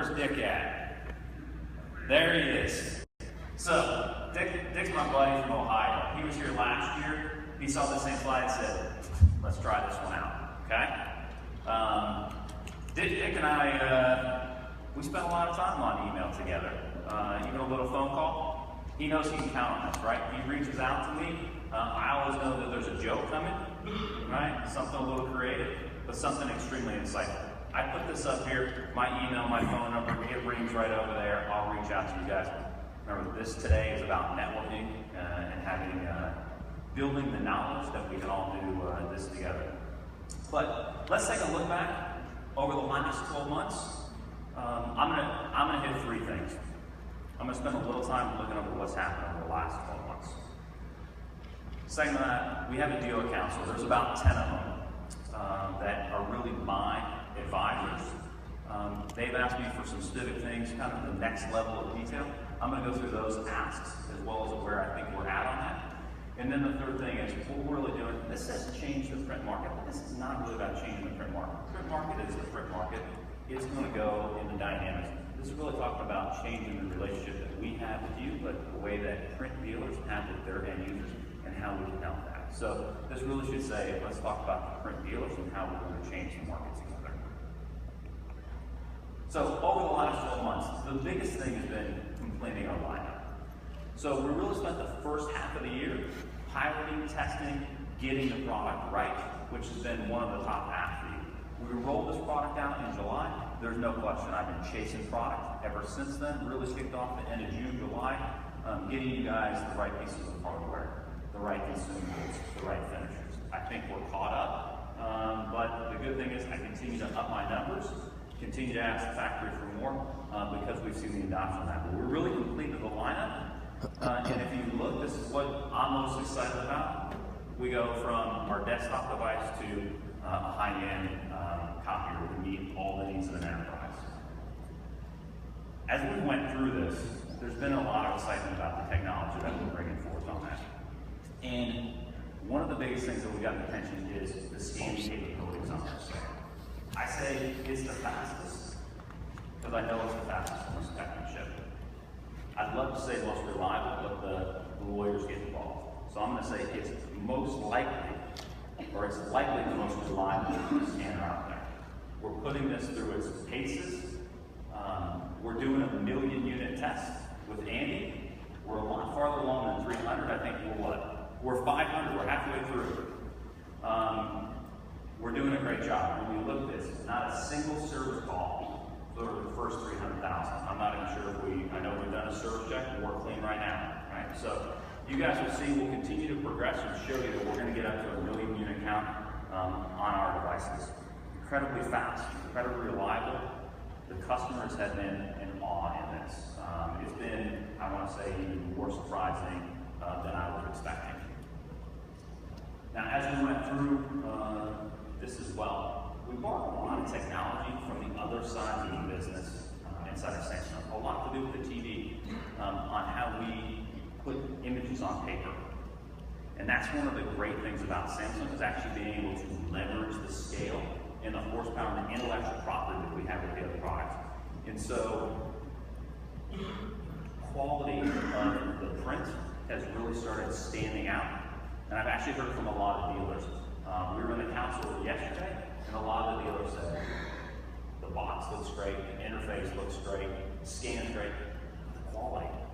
Where's Dick at? There he is. So, Dick's my buddy from Ohio. He was here last year. He saw the same slide and said, let's try this one out, okay? Dick and I, we spent a lot of time on email together. Even a little phone call. He knows he can count on us, right? He reaches out to me. I always know that there's a joke coming, right? Something a little creative, but something extremely insightful. I put this up here, my email, my phone number, it rings right over there. I'll reach out to you guys. Remember, this today is about networking and having, building the knowledge that we can all do this together. But let's take a look back over the last 12 months. I'm gonna hit three things. I'm gonna spend a little time looking over what's happened over the last 12 months. Second to that, we have a dealer council. There's about 10 of them that are really my advisors. They've asked me for some specific things, kind of the next level of detail. I'm going to go through those asks as well as where I think we're at on that. And then the third thing is what we're really doing. This has changed the print market, but this is not really about changing the print market. The print market is the print market. It's going to go into dynamics. This is really talking about changing the relationship that we have with you, but the way that print dealers have with their end users and how we can help that. So this really should say, let's talk about the print dealers and how we're going to change the market together. So over the last 12 months, the biggest thing has been completing our lineup. So we really spent the first half of the year piloting, testing, getting the product right, which has been one of the top asks for you. We rolled this product out in July. There's no question I've been chasing product ever since then. Really kicked off the end of June, July, getting you guys the right pieces of hardware, the right consumables, the right finishers. I think we're caught up, but the good thing is I continue to up my numbers, continue to ask the factory for more because we've seen the adoption of that. But we're really completed the lineup. And if you look, this is what I'm most excited about. We go from our desktop device to a high-end copier to meet all the needs of an enterprise. As we went through this, there's been a lot of excitement about the technology that we're bringing forth on that. And one of the biggest things that we got attention is the scanning capabilities on this. I say it's the fastest because I know it's the fastest from a spec and ship. I'd love to say most reliable, but the lawyers get involved. So I'm going to say it's most likely, or it's likely the most reliable scanner out there. We're putting this through its paces. We're doing a 1 million unit test with Andy. We're a lot farther along than 300. I think we're what? We're 500. We're halfway through. We're doing a great job. When we look at this, not a single service call for the first 300,000. I'm not even sure if I know we've done a service check and we're clean right now, right? So you guys will see, we'll continue to progress and show you that we're going to get up to a 1 million unit count on our devices. Incredibly fast, incredibly reliable. The customers have been in awe in this. It's been, I want to say, even more surprising than I was expecting. Now, as we went through this as well, we brought a lot of technology from the other side of the business inside of Samsung. A lot to do with the TV, on how we put images on paper. And that's one of the great things about Samsung is actually being able to leverage the scale and the horsepower and the intellectual property that we have with the other products. And so, quality of the print has really started standing out. And I've actually heard from a lot of dealers. We were in the council yesterday, and a lot of the dealers said, the box looks great, the interface looks great, the scan's great.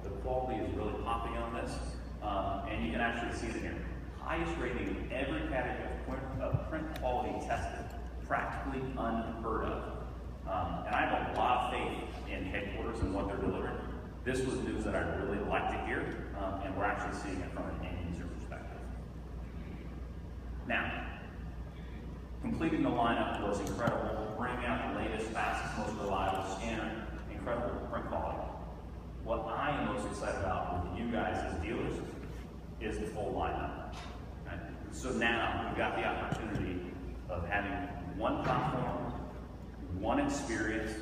The quality is really popping on this. And you can actually see it here. Highest rating in every category of print quality tested, practically unheard of. And I have a lot of faith in headquarters and what they're delivering. This was news that I'd really like to hear, and we're actually seeing it from an end user perspective. Now, completing the lineup was incredible, bringing out the latest, fastest, most reliable scanner, incredible print quality. What I am most excited about with you guys as dealers is the full lineup. Okay? So now we've got the opportunity of having one platform, one experience,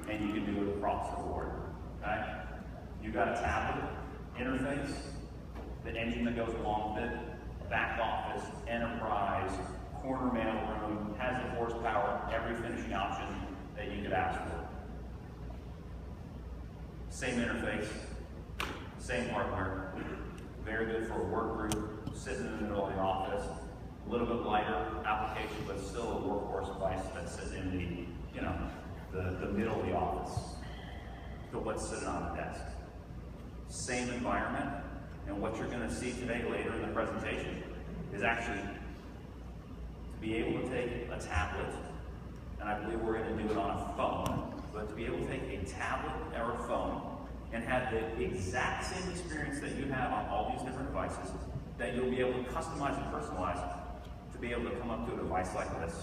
and you can do it across the board. Okay? You've got a tablet interface, the engine that goes along with it, back office, enterprise, corner mail room, has the horsepower, every finishing option that you could ask for. Same interface, same hardware, very good for a work group, sitting in the middle of the office, a little bit lighter application, but still a workhorse device that sits in the middle of the office to what's sitting on the desk. Same environment, and what you're going to see today later in the presentation is actually to be able to take a tablet, and I believe we're going to do it on a phone, but to be able to take a tablet or a phone and have the exact same experience that you have on all these different devices, that you'll be able to customize and personalize to be able to come up to a device like this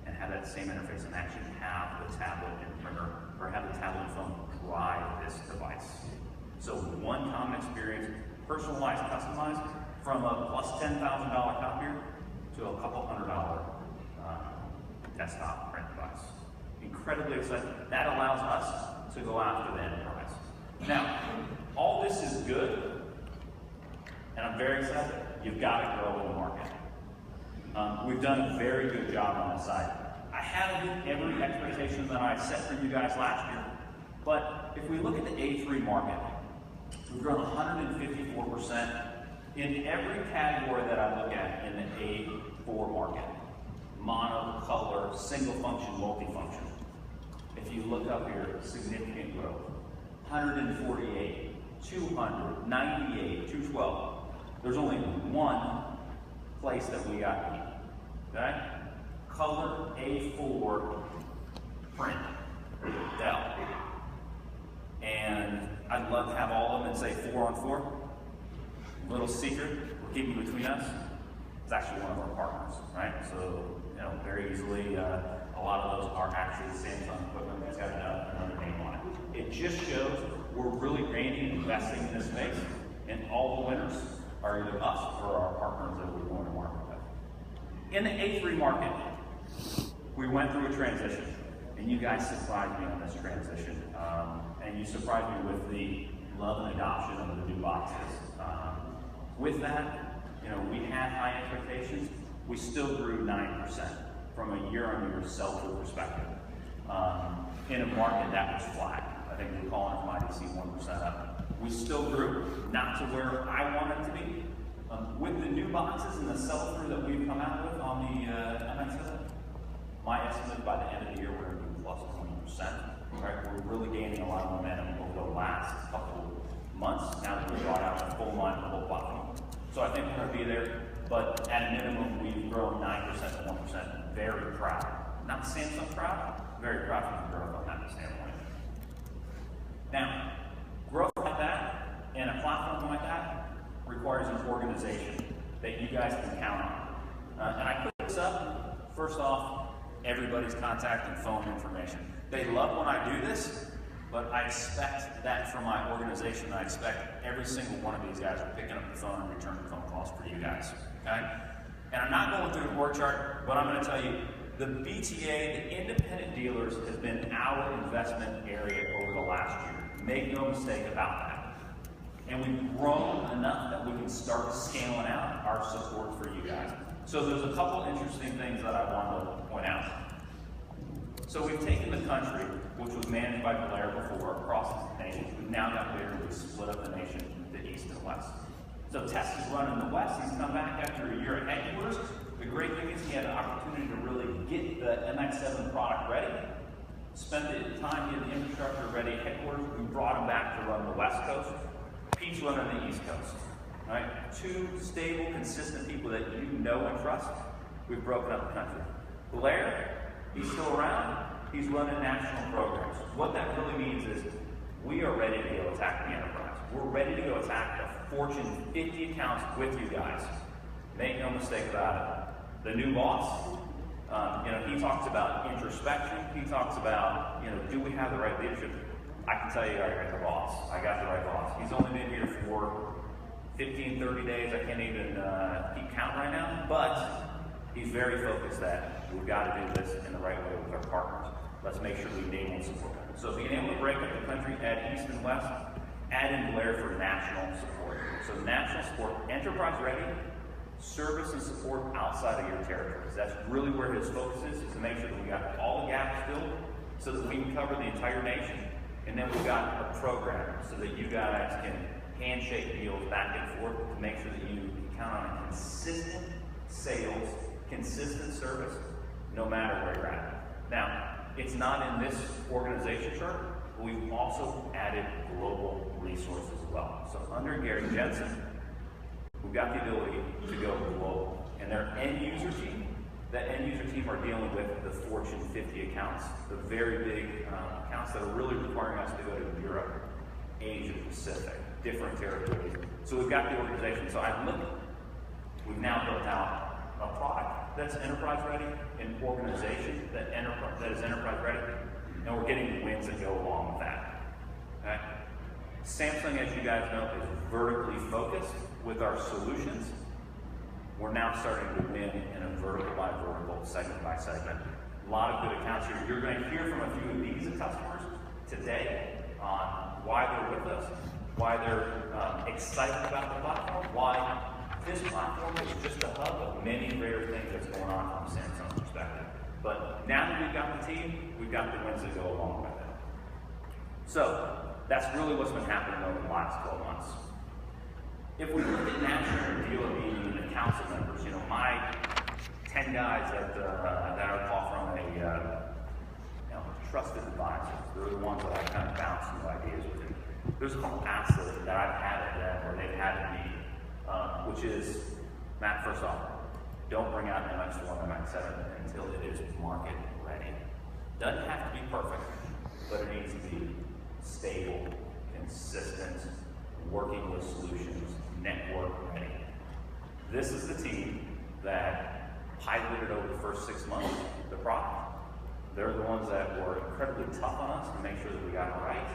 and have that same interface and actually have the tablet and printer or have the tablet and phone drive this device. So one common experience, personalized, customized, from a plus $10,000 copier to a couple $100 desktop print device. Incredibly exciting. That allows us to go after the enterprise. Now, all this is good, and I'm very excited. You've got to grow in the market. We've done a very good job on this side. I haven't hit every expectation that I set for you guys last year, but if we look at the A3 market, we've grown 154% in every category that I look at in the A4 market. Mono, color, single function, multifunction. If you look up here, significant growth. 148, 200, 98, 212. There's only one place that we got beat. Okay? Color A4 print. Dell. And I'd love to have all of them and say 4 on 4. Little secret, we're keeping between us. It's actually one of our partners, right? So, very easily, a lot of those are actually Samsung equipment that's got another name on it. It just shows we're really gaining and investing in this space, and all the winners are either us or our partners that we're going to market with. In the A3 market, we went through a transition, and you guys surprised me on this transition, and you surprised me with the love and adoption of the new boxes. With that, we had high expectations. We still grew 9% from a year-on-year sell-through perspective in a market that was flat. I think we're calling it from IDC 1% up. We still grew, not to where I wanted to be. With the new boxes and the sell-through that we've come out with on the MX7, my estimate by the end of the year we're going to be plus 20%. Right? We're really gaining a lot of momentum over the last couple months now that we've brought out a full line of the whole platform. So I think we're going to be there, but at a minimum we've grown 9% to 1%. Very proud. Not Samsung proud, very proud of the growth on that standpoint. Now, growth like that and a platform like that requires an organization that you guys can count on. And I put this up, first off, everybody's contact and phone information. They love when I do this, but I expect that from my organization. I expect every single one of these guys are picking up the phone and returning phone calls for you guys. Okay? And I'm not going through the org chart, but I'm going to tell you, the BTA, the independent dealers, has been our investment area over the last year. Make no mistake about that. And we've grown enough that we can start scaling out our support for you guys. So there's a couple interesting things that I want to point out. So we've taken the country, which was managed by Blair before, across the nation. We've now got Blair, we've split up the nation to east and west. So Tess is running the west. He's come back after a year at headquarters. The great thing is he had an opportunity to really get the MX7 product ready, spent the time getting the infrastructure ready at headquarters. We brought him back to run the west coast. Pete's running the east coast. Right? Two stable, consistent people that you know and trust. We've broken up the country. Blair, he's still around. He's running national programs. What that really means is we are ready to go attack the enterprise. We're ready to go attack the Fortune 50 accounts with you guys. Make no mistake about it. The new boss, he talks about introspection. He talks about, do we have the right leadership? I can tell you I got the boss. I got the right boss. He's only been here for 15, 30 days. I can't even keep count right now, but he's very focused that we've got to do this in the right way with our partners. Let's make sure we enable support. So being able to break up the country, add east and west, add in Blair for national support. So national support, enterprise ready, service and support outside of your territories. That's really where his focus is to make sure that we got all the gaps filled so that we can cover the entire nation And then we've got a program so that you guys can handshake deals back and forth to make sure that you can count on consistent sales, consistent service, no matter where you're at. Now, it's not in this organization chart, but we've also added global resources as well. So under Gary Jensen, we've got the ability to go global. And their end user team, that end user team are dealing with the Fortune 50 accounts, the very big accounts that are really requiring us to go to Europe, Asia Pacific, different territories. So we've got the organization. So I've looked, we've now built out a product that's enterprise ready, an organization that is enterprise ready, and we're getting the wins that go along with that. Okay? Samsung, as you guys know, is vertically focused with our solutions. We're now starting to win in a vertical by vertical, segment by segment. A lot of good accounts here. You're going to hear from a few of these customers today on why they're with us, why they're excited about the platform, why this platform is just a hub of many greater things that's going on from a Samsung perspective. But now that we've got the team, we've got the wins that go along with it. So that's really what's been happening over the last 12 months. If we look at national deal meeting and council members, you know, my 10 guys that I call from trusted advisors, they're the ones that I kind of bounce new ideas with. There's a couple asks that I've had at them or they've had at me, which is, Matt, first off, don't bring out MX1 and MX7 until it is market ready. Doesn't have to be perfect, but it needs to be stable, consistent, working with solutions, network ready. This is the team that piloted over the first 6 months the product. They're the ones that were incredibly tough on us to make sure that we got it right.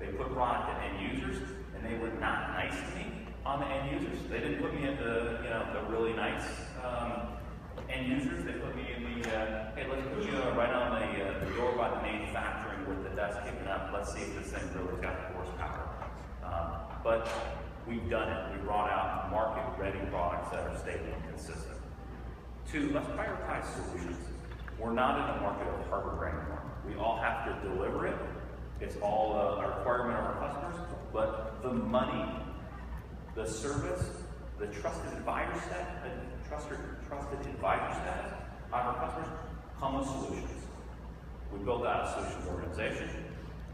They put product at end users, and they were not nice to me on the end users. They didn't put me at the really nice end users. They put me in the hey, let's put you right on the door by the manufacturing with the dust kicking up. Let's see if this thing really's got the horsepower. But we've done it. We brought out market-ready products that are stable and consistent. 2, let's prioritize solutions. We're not in the market of hardware anymore. We all have to deliver it. It's all a requirement of our customers, but the money, the service, the trusted advisor status of our customers come with solutions. We built out a solutions organization.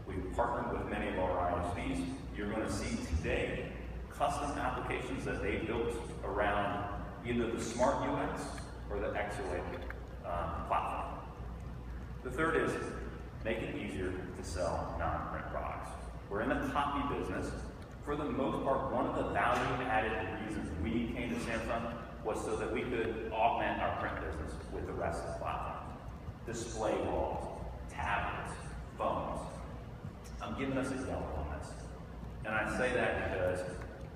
We've partnered with many of our ISVs. You're going to see today custom applications that they built around either the Smart UX or the XOA platform. The third is make it easier to sell non-print products. We're in the copy business. For the most part, one of the value-added reasons we came to Samsung was so that we could augment our print business with the rest of the platform. Display walls, tablets, phones. I'm giving us a yellow on this. And I say that because,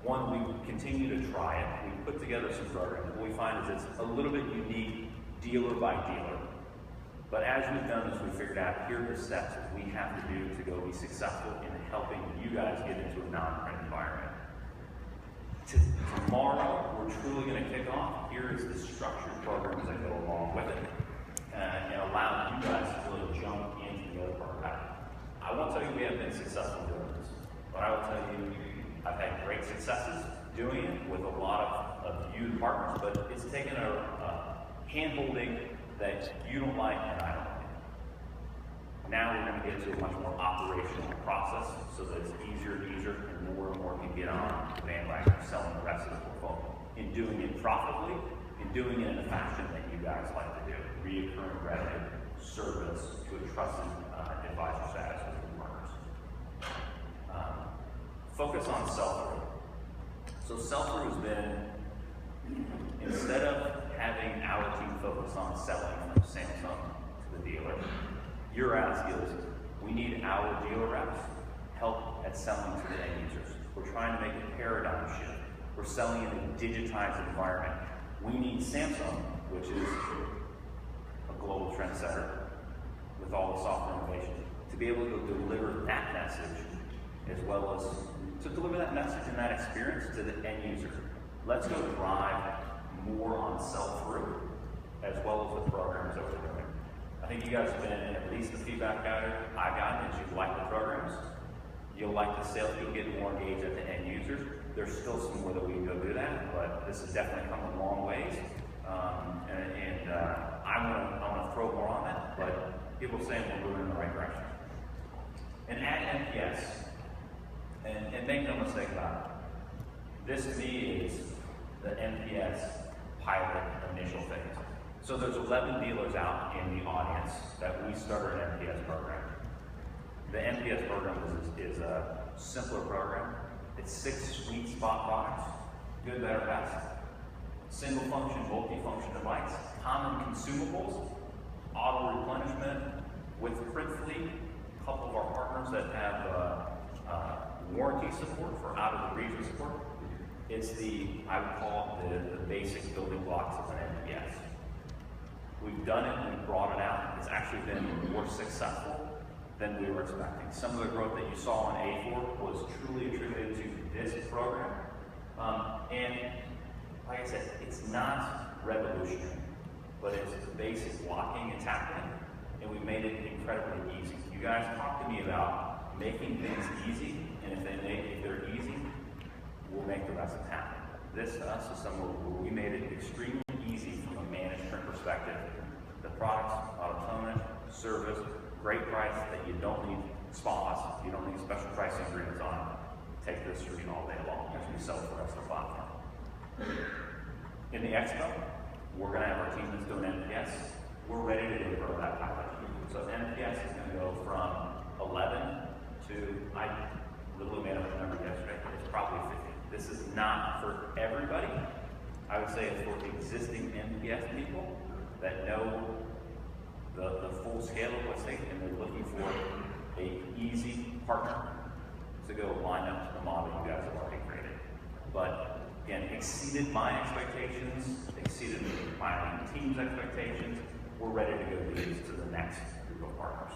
one, we continue to try it. We put together some programs. What we find is it's a little bit unique dealer by dealer. But as we've done this, we figured out here are the steps that we have to do to go be successful in helping you guys get into a non-print environment. Tomorrow, we're truly going to kick off. Here is the structured programs that go along with it and allow you guys to really jump into the other part of that. I won't tell you we haven't been successful doing this, but I will tell you I've had great successes doing it with a lot of you partners, but it's taken a hand-holding that you don't like and I don't like. Now we're going to get to a much more operational process so that it's easier and more can get on the bandwagon of selling the rest of the portfolio. In doing it profitably, in doing it in a fashion that you guys like to do. Reoccurring revenue, service to a trusted advisor status with your partners. Focus on sell-through. So sell-through has been, instead of having our team focus on selling from Samsung to the dealer, your ask is, we need our dealer reps help at selling to the end users. We're trying to make a paradigm shift. We're selling in a digitized environment. We need Samsung, which is a global trendsetter with all the software innovation, to be able to deliver that message as well as to deliver that message and that experience to the end user. Let's go drive more on sell-through as well as the programs that we're doing. I think you guys have been, at least the feedback I've gotten is you like the programs. You'll like the sales, you'll get more engaged at the end users. There's still some more that we can go do that, but this has definitely come a long ways. I want to throw more on that, but people saying we're moving in the right direction. And add NPS, and make no mistake about it. This to me is the NPS pilot initial phase. So there's 11 dealers out in the audience that we started an NPS program. The NPS program is a simpler program. It's 6 sweet spot products, good, better, best. Single function, multi-function device, common consumables, auto replenishment with Printfleet, a couple of our partners that have warranty support for out of the region support. It's I would call it the basic building blocks of an NPS. We've done it, we've brought it out. It's actually been more successful than we were expecting. Some of the growth that you saw on A4 was truly attributed to this program. And like I said, it's not revolutionary, but it's the basic blocking and tackling, and we made it incredibly easy. You guys talk to me about making things easy, and if they're easy, we'll make the rest of it happen. This to us is somewhere where we made it extremely easy from a management perspective. The products, autonomous, service, great price that you don't need spas, you don't need special pricing agreements on. Take this screen all day long as we sell the rest of the platform. In the expo, we're going to have our team that's doing NPS. We're ready to grow that pilot. So NPS is going to go from 11 to, I literally made up a number yesterday, it's probably 50. This is not for everybody. I would say it's for existing NPS people that know the full scale of what's taken, and they're looking for an easy partner to go line up to the model you guys have already created. But again, exceeded my expectations, exceeded my team's expectations. We're ready to go these to the next group of partners.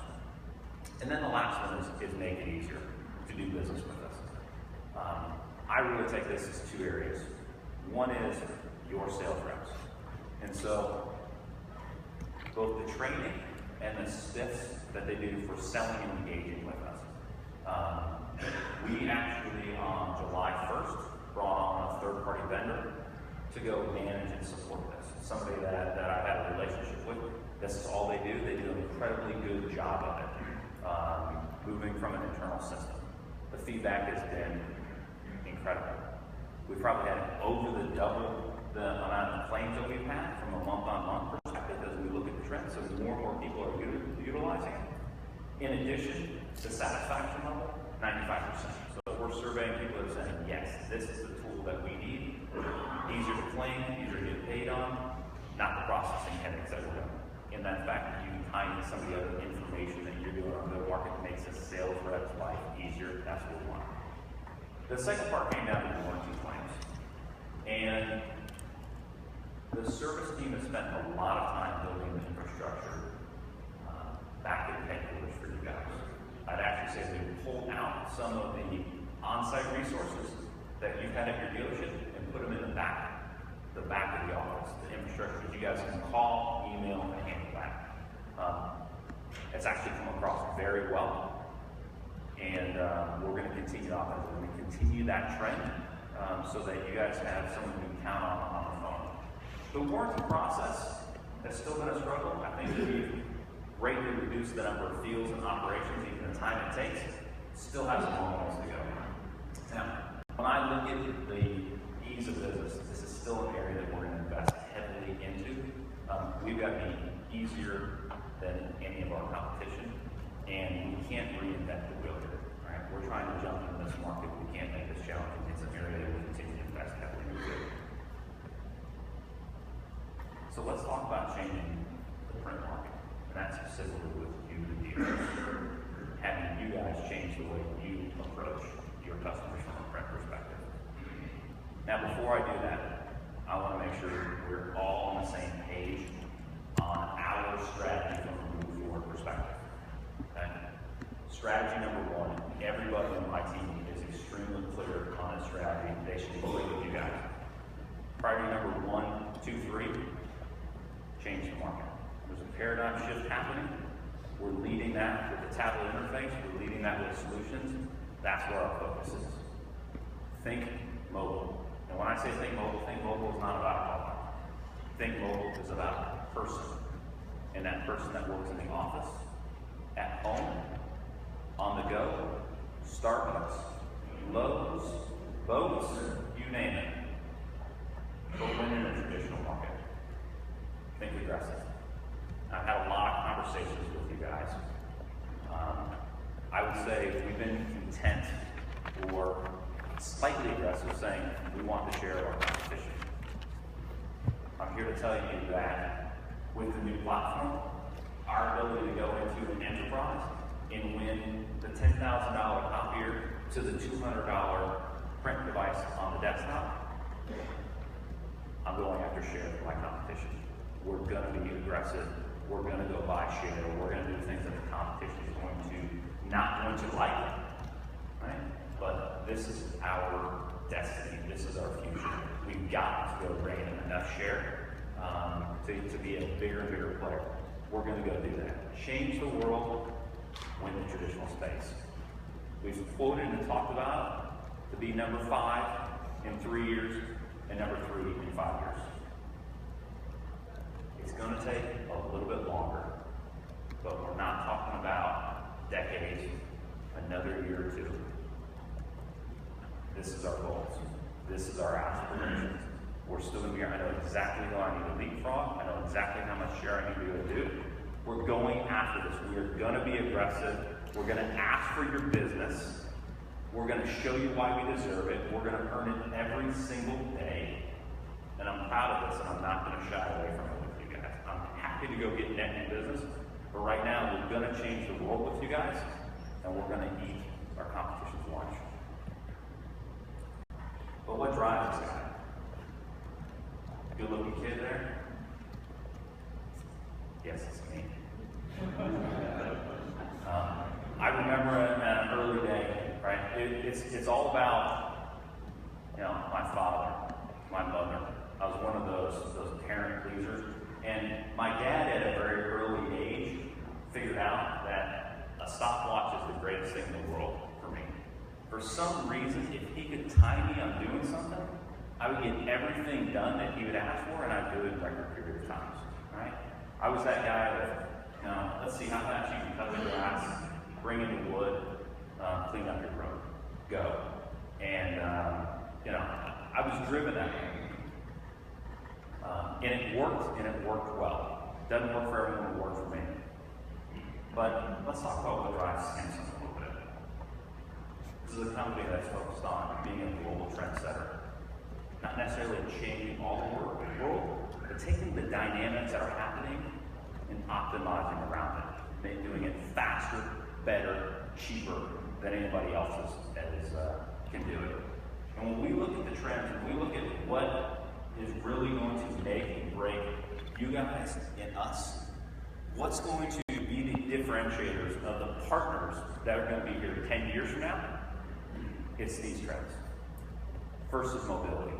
And then the last one is make it easier to do business with us. I really take this as 2 areas. One is your sales reps. And so both the training and the spiffs that they do for selling and engaging with us. We actually, on July 1st, brought on a third-party vendor to go manage and support this. Somebody that I've had a relationship with. This is all they do. They do an incredibly good job of it, moving from an internal system. The feedback has been incredible. We've probably had over double the amount of claims that we've had from a month-on-month perspective as we look at the trends. So more and more people are utilizing it. In addition, the satisfaction level, 95%. So we're surveying people that are saying, yes, this is the tool that we need. Easier to claim, easier to get paid on, not the processing headaches that we're doing. In that fact, that you can tie into some of the other information that you're doing on the market makes a sales rep's life easier. That's what we want. The second part came down to the warranty claims. And the service team has spent a lot of time building the infrastructure back in headquarters for you guys. I'd actually say they pulled out some of the on-site resources that you've had at your dealership and put them in the back of the office, the infrastructure that you guys can call, email, and handle that. It's actually come across very well, and we're going to continue on that. We're going to continue that trend so that you guys have someone you can count on the phone. The warranty process has still been a struggle. I think we've greatly reduced the number of fields and operations, even the time it takes. Still has a long ways to go. Now, when I look at the ease of business, this is still an area that we're going to invest heavily into. We've got to be easier than any of our competition, and we can't reinvent the wheel here. Right? We're trying to jump into this market. We can't make this challenging. It's an area that we continue to invest heavily into. So let's talk about changing the print market, and that's specifically with you, the dealers, having you guys change the way you approach your customers from a print perspective. Now, before I do that, I want to make sure we're all on the same page on our strategy from a move forward perspective. Okay? Strategy number 1, everybody on my team is extremely clear on a strategy. They should be clear with you guys. Priority number 1, 2, 3, change the market. There's a paradigm shift happening. We're leading that with the tablet interface. We're leading that with solutions. That's where our focus is. Think mobile. And when I say think mobile is not about a call. Think mobile is about a person. And that person that works in the office, at home, on the go, Starbucks, Lowe's, boats, you name it. But win in a traditional market. Think aggressive. I've had a lot of conversations with you guys. I would say we've been content or slightly aggressive saying we want to share our competition. I'm here to tell you that with the new platform, our ability to go into an enterprise and win the $10,000 copier to the $200 print device on the desktop, I'm going after share for my competition. We're going to be aggressive. We're going to go buy share. We're going to do things that the competition is not going to like, right? But this is our destiny. This is our future. We've got to go bring in enough share to be a bigger and bigger player. We're going to go do that. Change the world, win the traditional space. We've quoted and talked about to be number 5 in 3 years and number 3 in 5 years. It's going to take a little bit longer, but we're not talking about decades, another year or 2. This is our goals. This is our aspirations. We're still going to be here. I know exactly who I need to leapfrog. I know exactly how much share I need to go do. We're going after this. We're going to be aggressive. We're going to ask for your business. We're going to show you why we deserve it. We're going to earn it every single day. And I'm proud of this, and I'm not going to shy away from it with you guys. I'm happy to go get net new business. But right now, we're going to change the world with you guys, and we're going to eat our competition's lunch. But what drives this guy? Good-looking kid there? Yes, it's me. I remember an early day, right? It's all about, my father, my mother. I was one of those parent pleasers. And my dad, at a very early age, figured out that a stopwatch is the greatest thing in the world for me. For some reason, if he could time me on doing something, I would get everything done that he would ask for, and I'd do it in record period of times. Right? I was that guy that, let's see how fast you can cut the grass, bring in the wood, clean up your room, go. And I was driven that way. And it worked well. Doesn't work for everyone, it worked for me. But let's talk about what drives Samsung a little bit. This is a company that's focused on being a global trendsetter. Not necessarily changing all the world, but taking the dynamics that are happening and optimizing around it. Doing it faster, better, cheaper than anybody else can do it. And when we look at the trends, when we look at what is really going to make and break you guys and us, what's going to be the differentiators of the partners that are going to be here 10 years from now? It's these trends. First is mobility.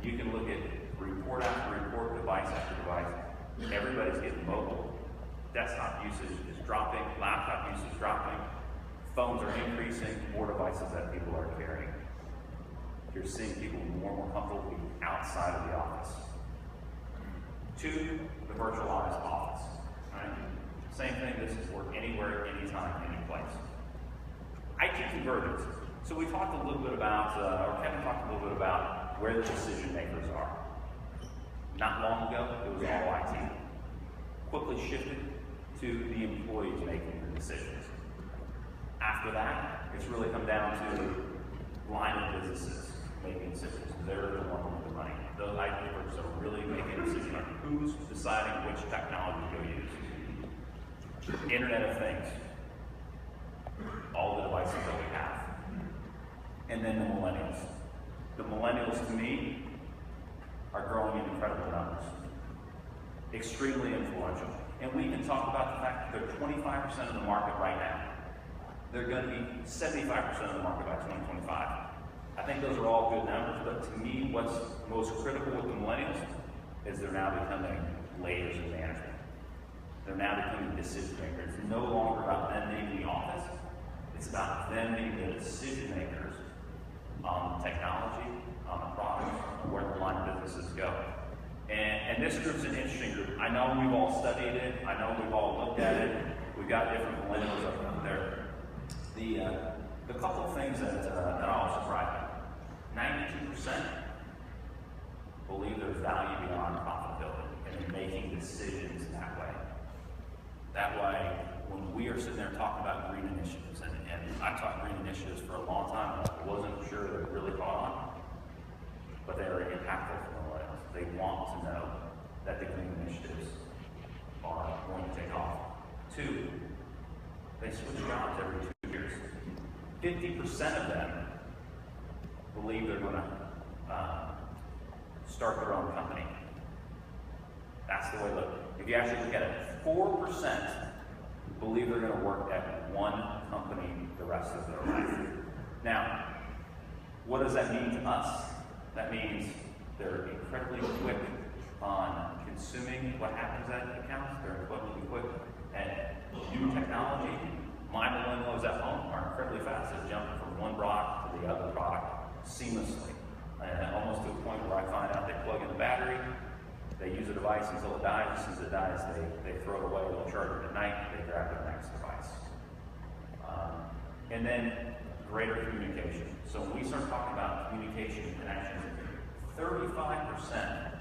You can look at report after report, device after device. Everybody's getting mobile. Desktop usage is dropping, laptop usage is dropping, phones are increasing, more devices that people are carrying. You're seeing people more and more comfortable being outside of the office. 2, the virtualized office. Right? Same thing, this is work anywhere, anytime, any place. IT convergence. So we talked a little bit about, or Kevin talked a little bit about where the decision makers are. Not long ago, it was all IT. Quickly shifted to the employees making the decisions. After that, it's really come down to line of businesses making decisions. They're the one with the money. Those IT experts are really making a decision on who's deciding which technology to go use. Internet of Things. All the devices that we have. And then the millennials. The millennials, to me, are growing in incredible numbers. Extremely influential. And we can talk about the fact that they're 25% of the market right now. They're going to be 75% of the market by 2025. I think those are all good numbers, but to me, what's most critical with the millennials is they're now becoming layers of management. They're now becoming decision makers. It's no longer about them being in the office. It's about them being the decision makers on technology, on the products, on where the line of businesses go. And this group's an interesting group. I know we've all studied it. I know we've all looked at it. We've got different millennials up there. The couple of things that I was surprised by. 92% believe there's value beyond profitability and in making decisions that way. That way, when we are sitting there talking about green initiatives, and I taught green initiatives for a long time, and I wasn't sure that it really caught on, but they are impactful for millennials. They want to know that the green initiatives are going to take off. 2, they switch jobs every 2 years. 50% of them believe they're going to start their own company. That's the way to look. If you actually look at it, 4% believe they're going to work at one company the rest of their life. Now, what does that mean to us? That means they're incredibly quick on consuming what happens at accounts. They're incredibly quick at new technology. My millennials at home are incredibly fast at jumping from one product to the other product seamlessly. And almost to a point where I find out they plug in the battery, they use a device until it dies. As soon as it dies, they throw it away, they'll charge it at night, they grab their next device. And then greater communication. So when we start talking about communication and connections, 35%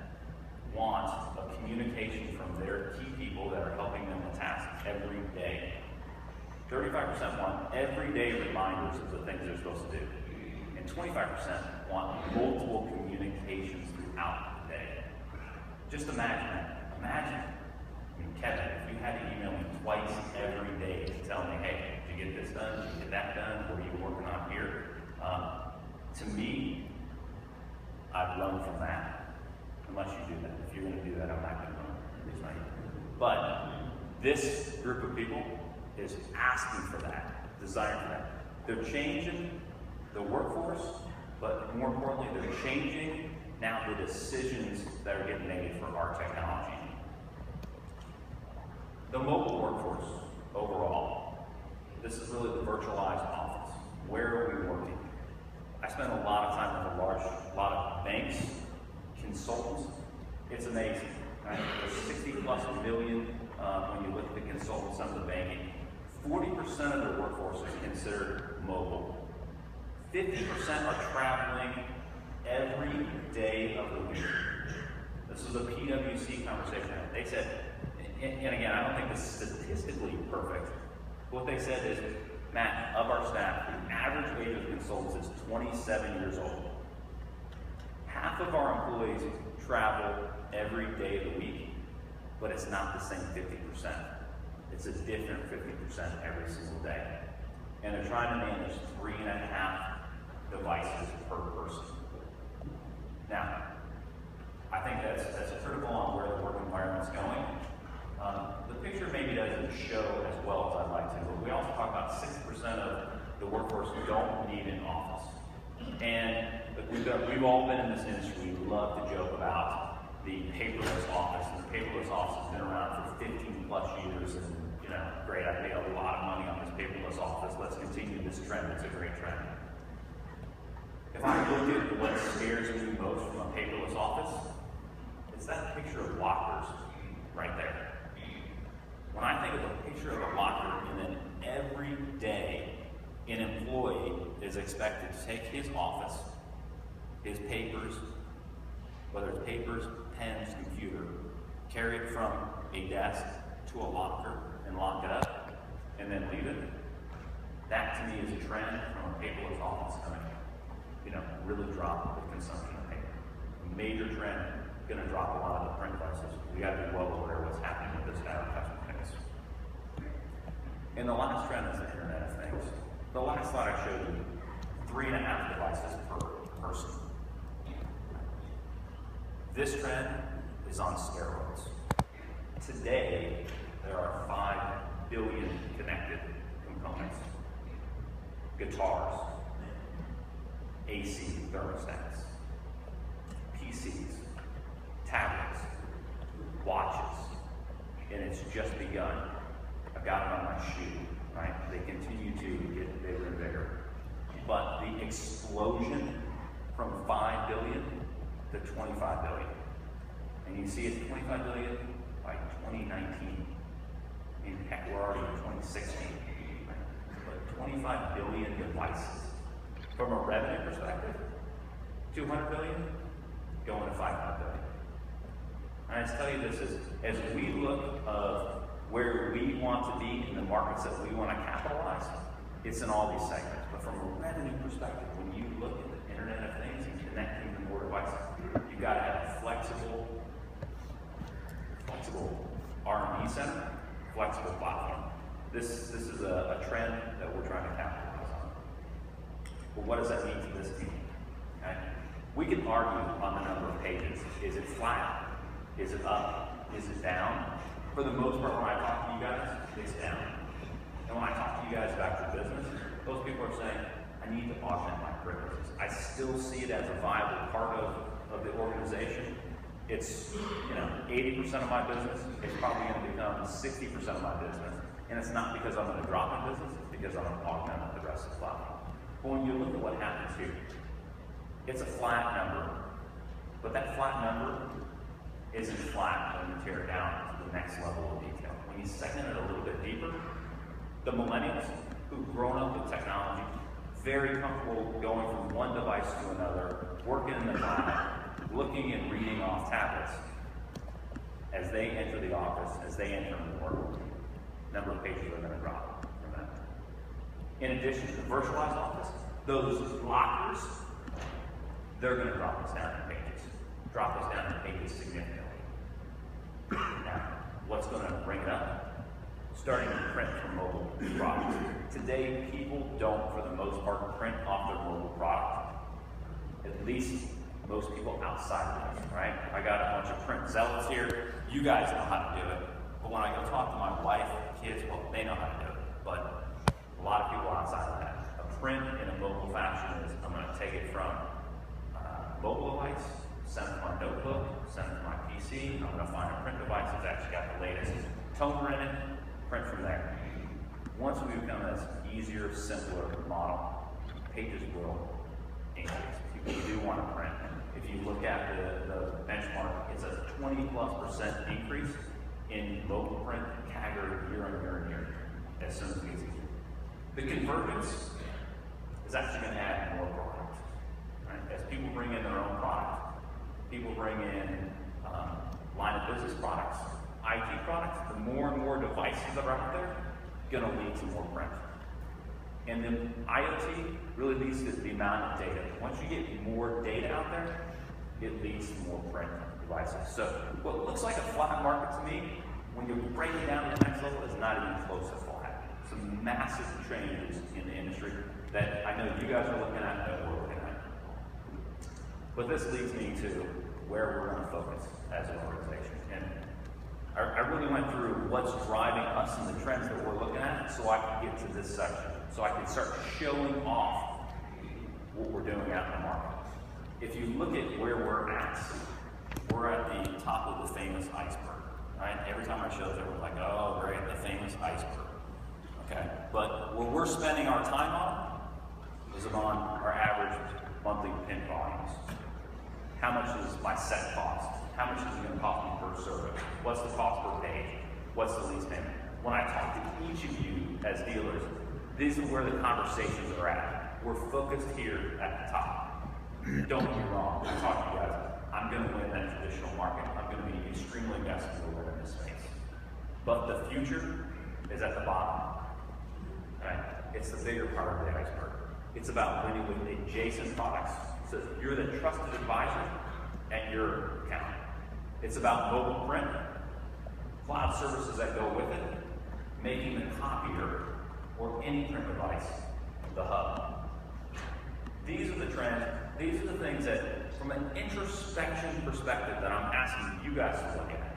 want a communication from their key people that are helping them with tasks every day. 35% want everyday reminders of the things they're supposed to do. And 25% want multiple communications throughout the day. Just imagine that. Imagine, Kevin, if you had to email me twice every day to tell me, hey, did you get this done? Did you get that done? What are you working on here? To me, I'd run from that. Unless you do that. If you're going to do that, I'm not going to run. At least not yet. But this group of people is asking for that, desiring for that. They're changing the workforce, but more importantly, they're changing now the decisions that are getting made for our technology. The mobile workforce overall, this is really the virtualized office. Where are we working? I spent a lot of time with a lot of banks, consultants. It's amazing. Right? There's 60 plus million when you look at the consultants, some of the banking. 40% of their workforce is considered mobile. 50% are traveling every day of the week. This is a PwC conversation. They said, and again, I don't think this is statistically perfect. What they said is, Matt, of our staff, the average age of consultants is 27 years old. Half of our employees travel every day of the week, but it's not the same 50%. It's a different 50% every single day. And they're trying to manage 3.5 devices per person. Now, I think that's critical on where the work environment's going. The picture maybe doesn't show as well as I'd like to, but we also talk about 6% of the workforce who don't need an office. And we've all been in this industry. We love to joke about the paperless office. And the paperless office has been around for 15 plus years, and great, I've made a lot of money on this paperless office. Let's continue this trend. It's a great trend. If I look at what scares me most from a paperless office, it's that picture of lockers right there. When I think of a picture of a locker, and then every day an employee is expected to take his office, his papers, whether it's papers, pens, computer, carry it from a desk to a locker and lock it up, and then leave it. That to me is a trend from a paperless office coming. Really drop the consumption of paper. A major trend, going to drop a lot of the print prices. We got to be well aware of what's happening with this advertising things. And the last trend is the Internet of Things. The last slide I showed you, 3.5 devices per person. This trend is on steroids. Today, there are 5 billion connected components. Guitars, AC thermostats, PCs, tablets, watches, and it's just begun. I've got it on my shoe. right? They continue to get bigger and bigger. But the explosion from 5 billion to 25 billion. And you see it's 25 billion by 2019. In heck, we're already in 2016. But 25 billion devices. From a revenue perspective, 200 billion going to 500 billion. And I just tell you this is, as we look of where we want to be in the markets that we want to capitalize, it's in all these segments. But from a revenue perspective, when you look at the Internet of Things and connecting to more devices, you've got to have a flexible R&D center, flexible platform. This is a trend that we're trying to capitalize on. But what does that mean to this team? Okay? We can argue on the number of pages. Is it flat? Is it up? Is it down? For the most part, when I talk to you guys, it's down. And when I talk to you guys about your business, those people are saying, I need to augment my print business. I still see it as a viable part of the organization. It's, 80% of my business. It's probably going to become 60% of my business. And it's not because I'm going to drop my business, it's because I'm going to augment the rest of the platform. But when you look at what happens here, it's a flat number. But that flat number isn't flat when you tear it down to the next level of detail. When you segment it a little bit deeper, the millennials who've grown up with technology, very comfortable going from one device to another, working in the cloud, looking and reading off tablets. As they enter the office, as they enter the work, number of pages are going to drop from that. In addition to the virtualized office, those lockers, they're going to drop us down in pages. Drop us down in pages significantly. Now, what's going to bring it up? Starting to print from mobile products. Today, people don't, for the most part, print off their mobile product. At least most people outside of us, right? I got a bunch of print zealots here. You guys know how to do it. But when I go talk to my wife, kids, well, they know how to do it. But a lot of people outside of that. A print in a mobile fashion is, I'm going to take it from mobile device, send it to my notebook, send it to my PC, I'm going to find a print device that's actually got the latest toner in it, print from there. Once we become this easier, simpler model, pages will increase. People do want to print. If you look at the benchmark, it's a 20+% increase in mobile print CAGR year on year and year, as soon as it gets easier. The convergence is actually going to add more product. Right? As people bring in their own product, people bring in line of business products, IT products, the more and more devices that are out there, going to lead to more print. And then IoT really leads to the amount of data. Once you get more data out there, it leads to more print devices. So what looks like a flat market to me, when you break it down to the next level, is not even close to flat. Some massive changes in the industry that I know you guys are looking at and we're looking at. But this leads me to where we're going to focus as an organization. And I really went through what's driving us and the trends that we're looking at so I can get to this section. So I can start showing off what we're doing out in the market. If you look at where we're at the top of the famous iceberg, right? Every time I show it, we're like, oh, we're at the famous iceberg. Okay? But what we're spending our time on is on our average monthly print volumes. How much is my set cost? How much is it going to cost me per service? What's the cost per page? What's the lease payment? When I talk to each of you as dealers, these are where the conversations are at. We're focused here at the top. Don't get me wrong. I talk to you guys. I'm going to win that traditional market. I'm going to be extremely aggressive in this space. But the future is at the bottom. Right? It's the bigger part of the iceberg. It's about winning with adjacent products. So you're the trusted advisor at your account. It's about mobile print, cloud services that go with it, making the copier or any print device the hub. These are the trends. These are the things that, from an introspection perspective, that I'm asking you guys to look at.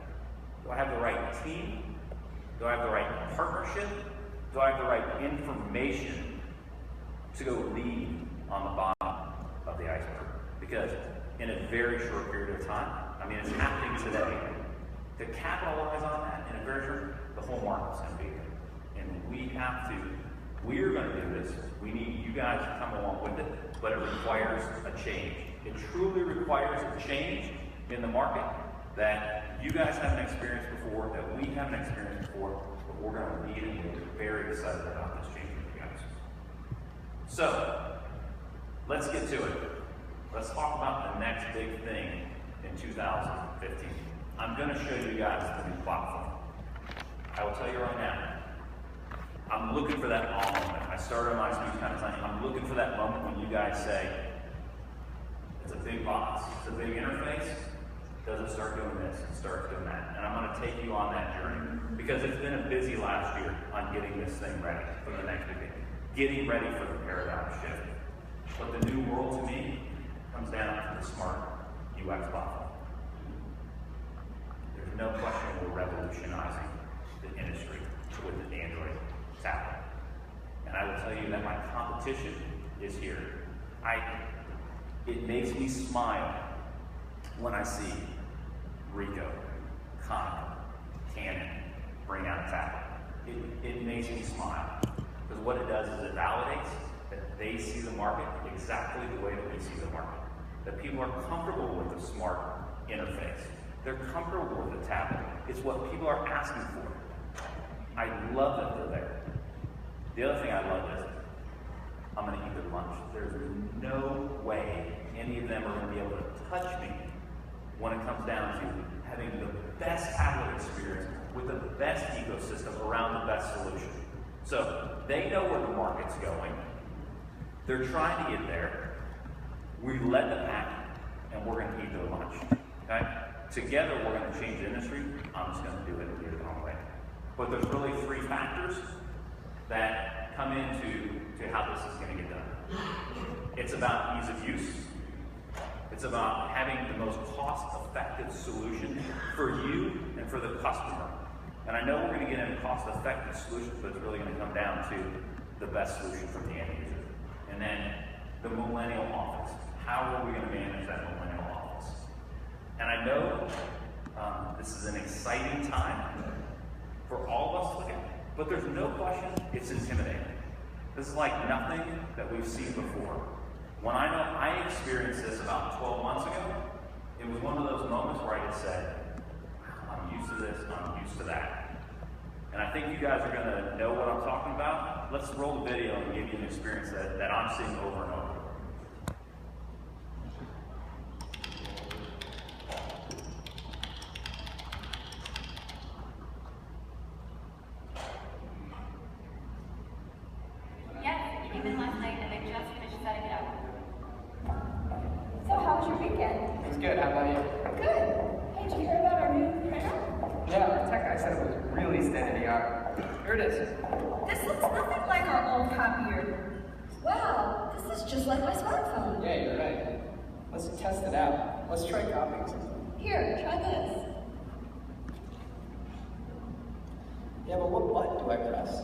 Do I have the right team? Do I have the right partnership? Do I have the right information to go lead on the bottom of the iceberg? Because in a very short period of time, I mean, it's happening today. To capitalize on that in a very short, the whole market's going to be here. And we're going to do this. We need you guys to come along with it, but it requires a change. It truly requires a change in the market that you guys haven't experienced before, that we haven't experienced before, but we're going to lead, and we're very excited about this change with you guys. So, let's get to it. Let's talk about the next big thing in 2015. I'm going to show you guys the new platform. I will tell you right now, I'm looking for that moment. I started my speech kind of telling you, I'm looking for that moment when you guys say, it's a big box, it's a big interface, does it start doing this, it starts doing that. And I'm going to take you on that journey, because it's been a busy last year on getting this thing ready for the next big thing, getting ready for the paradigm shift. But the new world to me comes down to the smart UX platform. There's no question we're revolutionizing the industry with the Android tablet. And I will tell you that my competition is here. It makes me smile when I see Ricoh, Konica, Canon bring out a tablet. It makes me smile. Because what it does is it validates that they see the market exactly the way that we see the market. That people are comfortable with the smart interface. They're comfortable with the tablet. It's what people are asking for. I love that they're there. The other thing I love is I'm going to eat their lunch. There's no way any of them are going to be able to touch me when it comes down to having the best tablet experience with the best ecosystem around the best solution. So they know where the market's going. They're trying to get there. We led the pack, and we're going to eat their lunch. Okay? Together, we're going to change the industry. I'm just going to do it the wrong way. But there's really three factors that come into how this is going to get done. It's about ease of use. It's about having the most cost-effective solution for you and for the customer. And I know we're going to get into cost-effective solutions, but it's really going to come down to the best solution for the end user. And then the millennial office. How are we going to manage that millennial office? And I know this is an exciting time for all of us to look at, but there's no question it's intimidating. This is like nothing that we've seen before. When I experienced this about 12 months ago, it was one of those moments where I just said, I'm used to this, I'm used to that. And I think you guys are going to know what I'm talking about. Let's roll the video and give you an experience that I'm seeing over and over. Even last night, and I just finished setting it up. So how was your weekend? It was good. How about you? Good. Hey, did you hear about our new printer? Yeah, our tech guy said it was really state of the art. Here it is. This looks nothing like our old copier. Wow, this is just like my smartphone. Yeah, you're right. Let's test it out. Let's try copying something. Here, try this. Yeah, but what button do I press?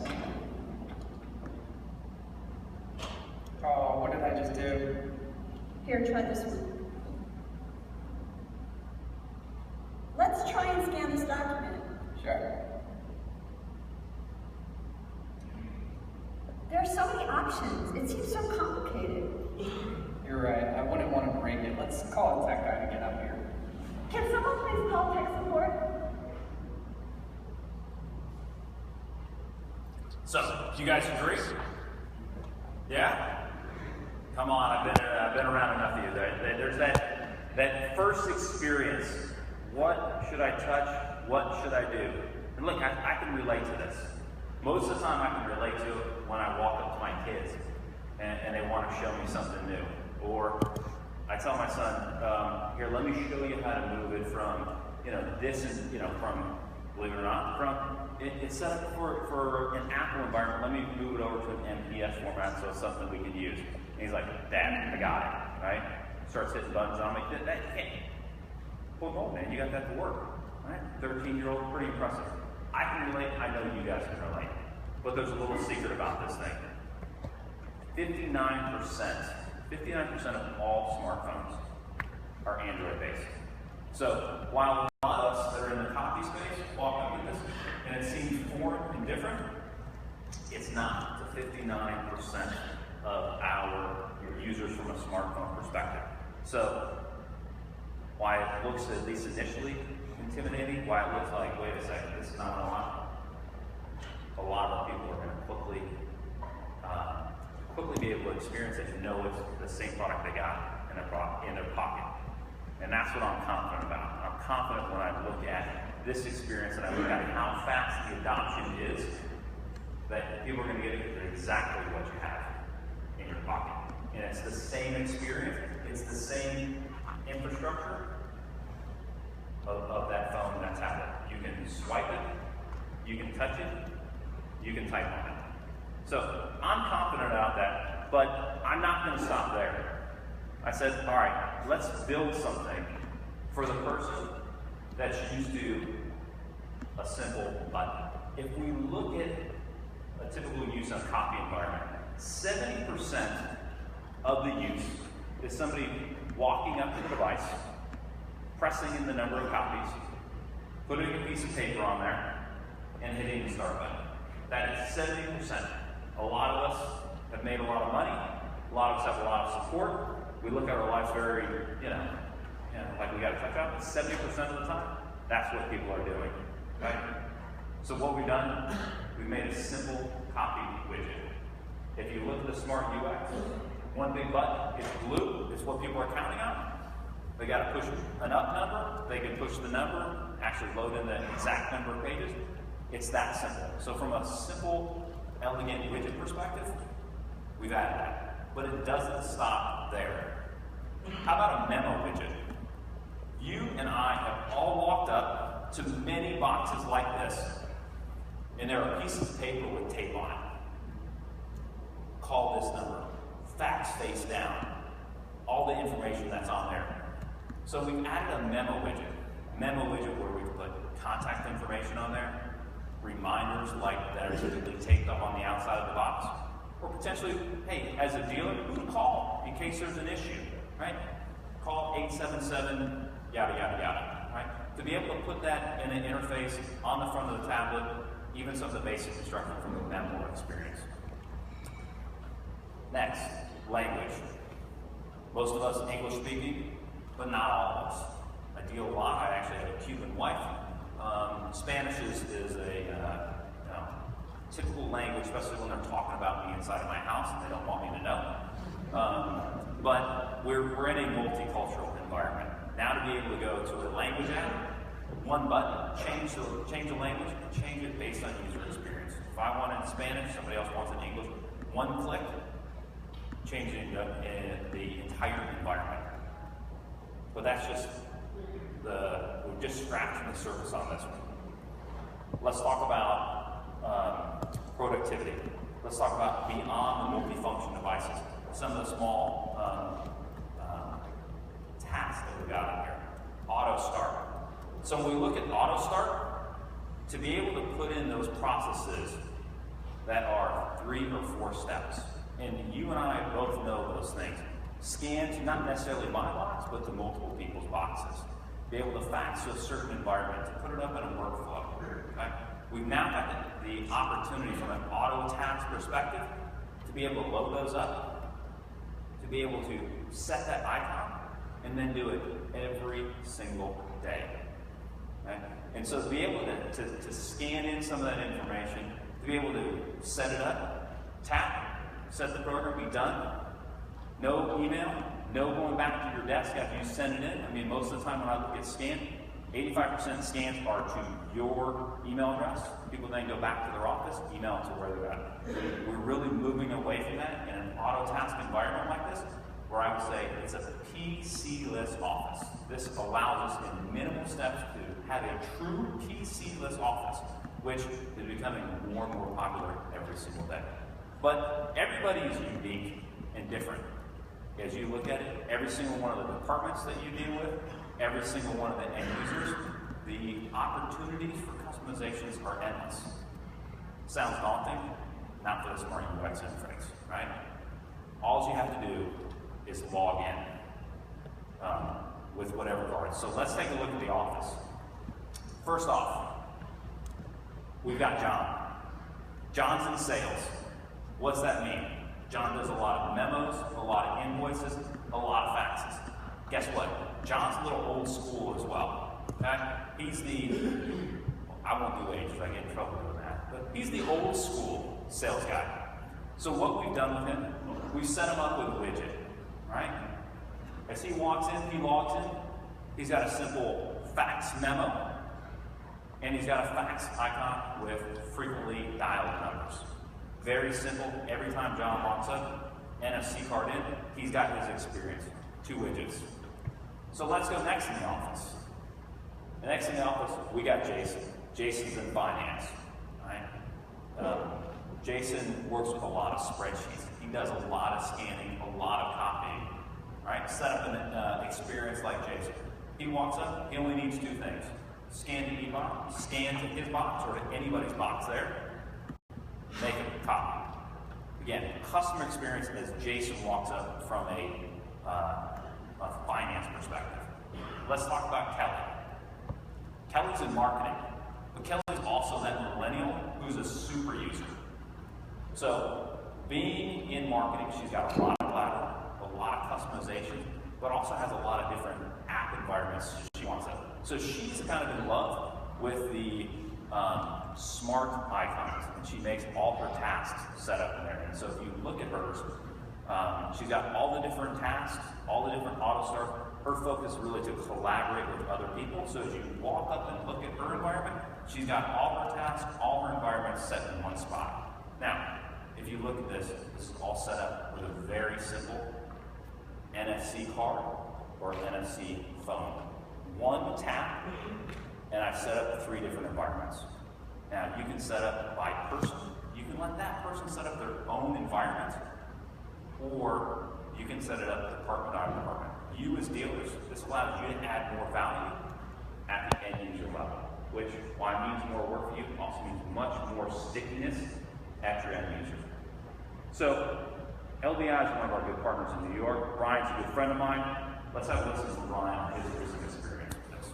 Oh, what did I just do? Here, try this one. Let's try and scan this document. Sure. There are so many options. It seems so complicated. You're right. I wouldn't want to break it. Let's call a tech guy to get up here. Can someone please call tech support? So, do you guys agree? Yeah? Come on, I've been around enough of you. There's that first experience. What should I touch? What should I do? And look, I can relate to this. Most of the time I can relate to it when I walk up to my kids and they want to show me something new. Or I tell my son, here, let me show you how to move it from, this is, from, believe it or not, it's set up for an Apple environment. Let me move it over to an MPS format so it's something we can use. And he's like, Dad, I got it, right? Starts hitting buttons on me. Hey, well, no, man, you got that to work, right? 13-year-old, pretty impressive. I can relate. I know you guys can relate. But there's a little secret about this thing. 59% of all smartphones are Android-based. So while a lot of us that are in the copy space walk up with this, and it seems foreign and different, It's not to 59% of our users from a smartphone perspective. So why it looks, at least initially, intimidating, why it looks like, wait a second, this is not a lot of people are going to quickly be able to experience it and know it's the same product they got in their pocket. And that's what I'm confident about. I'm confident when I look at this experience and I look at how fast the adoption is, that people are going to get exactly what you have in your pocket. And it's the same experience, it's the same infrastructure of that phone and that tablet. You can swipe it, you can touch it, you can type on it. So I'm confident about that, but I'm not going to stop there. I said, all right, let's build something for the person that's used to a simple button. If we look at a typical use of copy environment, 70% of the use is somebody walking up to the device, pressing in the number of copies, putting a piece of paper on there, and hitting the start button. That is 70%. A lot of us have made a lot of money. A lot of us have a lot of support. We look at our lives very, like we got to touch out. 70% of the time, that's what people are doing, right? So what we've done, we've made a simple copy widget. If you look at the smart UX, one big button, it's blue, it's what people are counting on. They got to push an up number, they can push the number, actually load in the exact number of pages. It's that simple. So from a simple, elegant widget perspective, we've added that. But it doesn't stop there. How about a memo widget? You and I have all walked up to many boxes like this, and there are pieces of paper with tape on it. Call this number. Fax face down. All the information that's on there. So we've added a memo widget. Memo widget where we can put contact information on there, reminders like that are typically taped up on the outside of the box, or potentially, hey, as a dealer, who to call in case there's an issue, right? Call 877, yada, yada, yada, right? To be able to put that in an interface on the front of the tablet, even some of the basic instruction from the memo experience. Next, language. Most of us English speaking, but not all of us. I deal a lot. I actually have a Cuban wife. Spanish is a typical language, especially when they're talking about me inside of my house and they don't want me to know. But we're in a multicultural environment. Now to be able to go to a language app, one button, change the language, and change it based on user experience. If I want it in Spanish, somebody else wants it in English, one click, changing the entire environment. But that's just we're just scratching the surface on this one. Let's talk about productivity. Let's talk about beyond the multifunction devices, some of the small tasks that we've got in here. Auto start. So when we look at auto start, to be able to put in those processes that are 3 or 4 steps, and you and I both know those things. Scan to not necessarily my box, but to multiple people's boxes. Be able to fax to a certain environment, to put it up in a workflow. Okay? We've now got the opportunity from an auto task perspective to be able to load those up, to be able to set that icon, and then do it every single day. Okay? And so to be able to scan in some of that information, to be able to set it up, tap, set the program, be done. No email, no going back to your desk after you send it in. I mean, most of the time when I look at scan, 85% of scans are to your email address. People then go back to their office, email to where they're at. We're really moving away from that in an auto task environment like this, where I would say it's a PC-less office. This allows us in minimal steps to have a true PC-less office, which is becoming more and more popular every single day. But everybody is unique and different. As you look at it, every single one of the departments that you deal with, every single one of the end users, the opportunities for customizations are endless. Sounds daunting? Not for the smart UX interface, right? All you have to do is log in with whatever cards. So let's take a look at the office. First off, we've got John. John's in sales. What's that mean? John does a lot of memos, a lot of invoices, a lot of faxes. Guess what? John's a little old school as well. Okay? He's I won't do age if I get in trouble doing that, but he's the old school sales guy. So what we've done with him, we've set him up with a widget, right? As he walks in, he logs in, he's got a simple fax memo, and he's got a fax icon with frequently dialed numbers. Very simple. Every time John walks up, NFC card in, he's got his experience. 2 widgets. So let's go next in the office. Next in the office, we got Jason. Jason's in finance, right? Jason works with a lot of spreadsheets. He does a lot of scanning, a lot of copying, right? Set up an experience like Jason. He walks up, he only needs 2 things. Scan to e-box, scan to his box or to anybody's box there, make a copy. Again, customer experience as Jason walks up from a finance perspective. Let's talk about Kelly. Kelly's in marketing, but Kelly's also that millennial who's a super user. So, being in marketing, she's got a lot of collateral, a lot of customization, but also has a lot of different app environments she wants to. So she's kind of in love with the smart icons, and she makes all her tasks set up in there. And so if you look at hers, she's got all the different tasks, all the different auto start. Her focus is really to collaborate with other people. So as you walk up and look at her environment, she's got all her tasks, all her environments set in one spot. Now, if you look at this is all set up with a very simple NFC card or NFC phone. One tap, and I've set up 3 different environments. Now, you can set up by person. You can let that person set up their own environment, or you can set it up department by department. You as dealers, this allows you to add more value at the end user level, which, while it means more work for you, also means much more stickiness at your end user. So, LBI is one of our good partners in New York. Brian's a good friend of mine. Let's have a listen to Brian on his recent experience with this.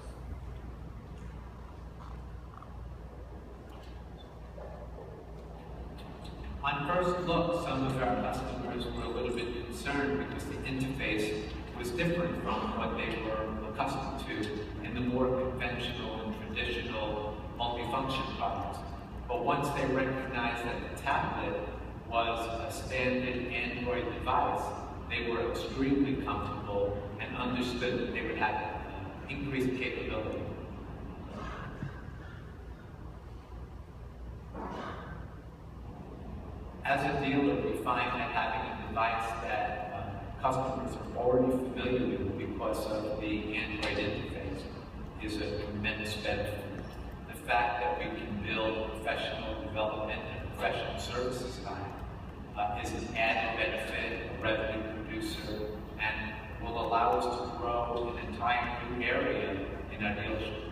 On first look, some of our customers were a little bit concerned because the interface was different from what they were accustomed to in the more conventional and traditional multifunction products. But once they recognized that the tablet was a standard Android device, they were extremely comfortable and understood that they would have increased capability. As a dealer, we find that having a device that customers are already familiar with because of the Android interface is a tremendous benefit. The fact that we can build professional development and professional services time is an added benefit, a revenue producer, and will allow us to grow an entire new area in our dealership.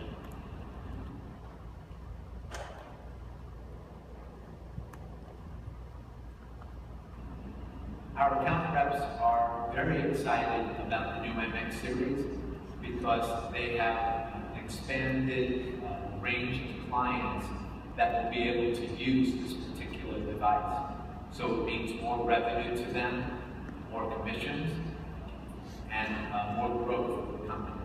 Our account reps are very excited about the new MX series because they have an expanded range of clients that will be able to use this particular device. So it means more revenue to them, more commissions, and more growth for the company.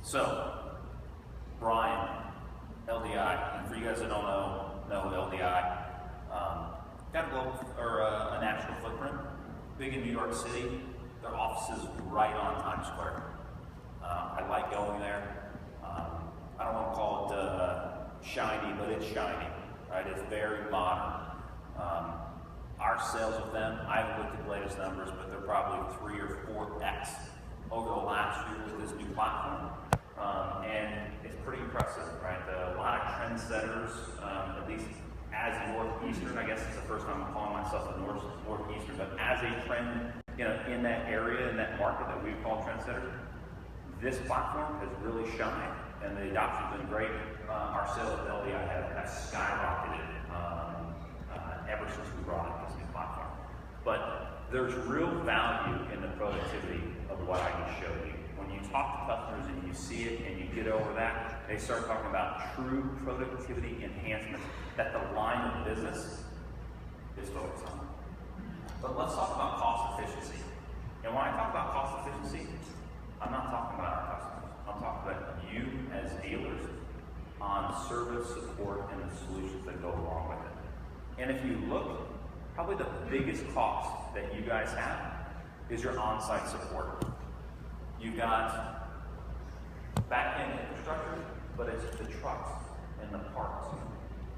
So, Brian, LDI, and for you guys that don't know LDI, got a global or a national footprint, big in New York City. Their office is right on Times Square. I like going there. I don't want to call it shiny, but it's shiny, right? It's very modern. Our sales with them, I haven't looked at the latest numbers, but they're probably 3 or 4x over the last year with this new platform. And it's pretty impressive, right? A lot of trendsetters, at least as a Northeastern, I guess it's the first time I'm calling myself a Northeastern, but as a trend, in that area, in that market that we call trendsetter, this platform has really shined, and the adoption's been great. Our sales at LDI have skyrocketed ever since we brought in this new platform. But there's real value in the productivity of what I can show you. when you talk to customers and you see it and you get over that, they start talking about true productivity enhancements that the line of business is focused on. But let's talk about cost efficiency. And when I talk about cost efficiency, I'm not talking about our customers. I'm talking about you as dealers on service, support, and the solutions that go along with it. And if you look, probably the biggest cost that you guys have is your on-site support. You've got back-end infrastructure, but it's the trucks and the parts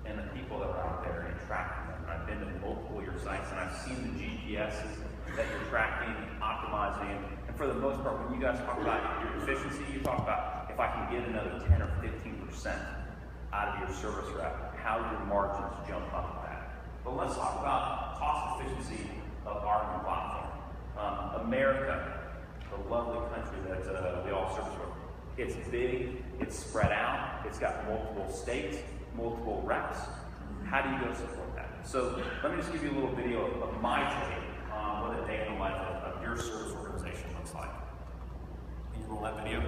and the people that are out there and tracking them. And I've been to multiple of your sites and I've seen the GPSs that you're tracking, optimizing, and for the most part, when you guys talk about your efficiency, you talk about if I can get another 10 or 15% out of your service rep, how your margins jump up with that. But let's talk about cost efficiency of our new platform. America, the lovely country that we all service for, it's big, it's spread out, it's got multiple states, multiple reps. How do you go support that? So let me just give you a little video of my take on what a day in the life of your service organization looks like. Can you roll that video?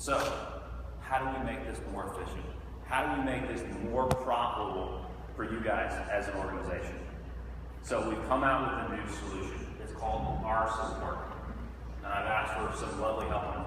So, how do we make this more efficient? How do we make this more profitable for you guys as an organization? So we've come out with a new solution. It's called Our Support. And I've asked for some lovely help on